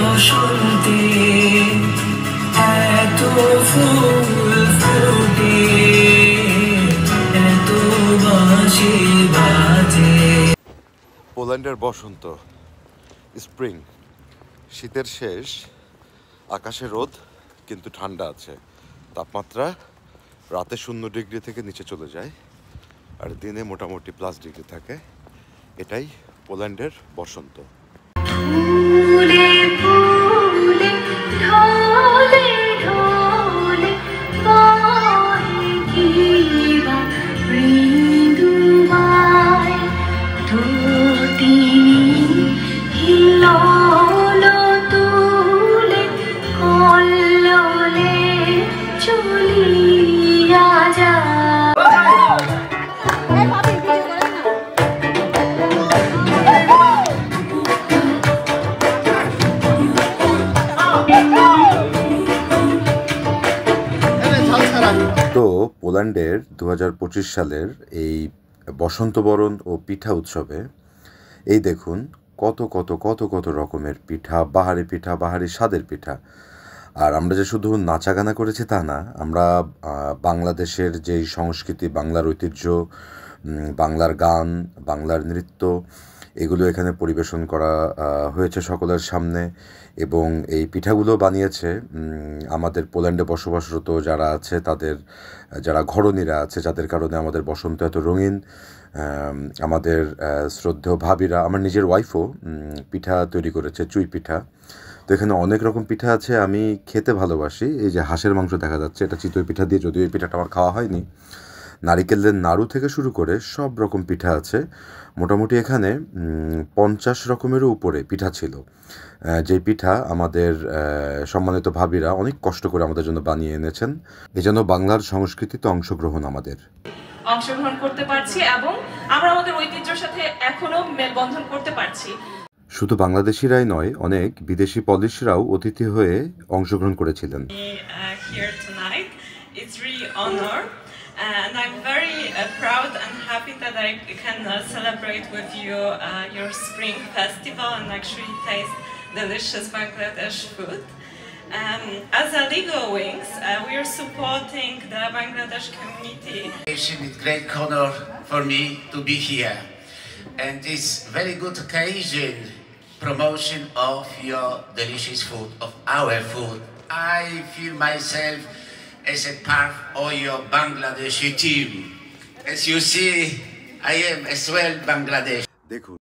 বসন্তে এত ফুল ফুটে, এত বাঁশি বাজে। পোল্যান্ডের বসন্ত, স্প্রিং, শীতের শেষ, আকাশে রোদ কিন্তু ঠান্ডা আছে। তাপমাত্রা রাতে 0 ডিগ্রি থেকে নিচে চলে যায় আর দিনে মোটামুটি +ডিগ্রি থাকে। এটাই পোল্যান্ডের বসন্ত। তো পোল্যান্ডের 2025 সালের এই বসন্ত বরণ ও পিঠা উৎসবে এই দেখুন কত কত কত কত রকমের পিঠা, বাহারি স্বাদের পিঠা। আর আমরা যে শুধু নাচা গানা করেছি তা না, আমরা বাংলাদেশের যেই সংস্কৃতি, বাংলার ঐতিহ্য, বাংলার গান, বাংলার নৃত্য, এগুলো এখানে পরিবেশন করা হয়েছে সকলের সামনে। এবং এই পিঠাগুলো বানিয়েছে আমাদের পোল্যান্ডে বসবাসরত যারা আছে, তাদের যারা ঘরণীরা আছে, যাদের কারণে আমাদের বসন্ত এত রঙিন। আমাদের শ্রদ্ধেয় ভাবিরা, আমার নিজের ওয়াইফও পিঠা তৈরি করেছে, চুই পিঠা। তো এখানে অনেক রকম পিঠা আছে, আমি খেতে ভালোবাসি। এই যে হাঁসের মাংস দেখা যাচ্ছে, এটা চিতই পিঠা দিয়ে, যদিও এই পিঠাটা আমার খাওয়া হয়নি। নারিকেলের নাড়ু থেকে শুরু করে সব রকম পিঠা আছে। মোটামুটি এখানে 50 রকমেরও উপরে পিঠা ছিল, যে পিঠা আমাদের সম্মানিত ভাবিরা অনেক কষ্ট করে আমাদের জন্য বানিয়ে এনেছেন। এজন্য বাংলার সংস্কৃতিতে অংশগ্রহণ করতে পারছি এবং আমরা আমাদের ঐতিহ্যের সাথে এখনো মেলবন্ধন করতে পারছি। শুধু বাংলাদেশিরাই নয়, অনেক বিদেশি পলিশরাও অতিথি হয়ে অংশগ্রহণ করেছিলেন। And I'm very proud and happy that I can celebrate with you your spring festival and actually taste delicious Bangladesh food. As a Legal Wings, we are supporting the Bangladesh community. It's a great honor for me to be here, and this very good occasion, promotion of your delicious food, of our food. I feel myself as a part of your Bangladeshi team. As you see, I am as well Bangladesh.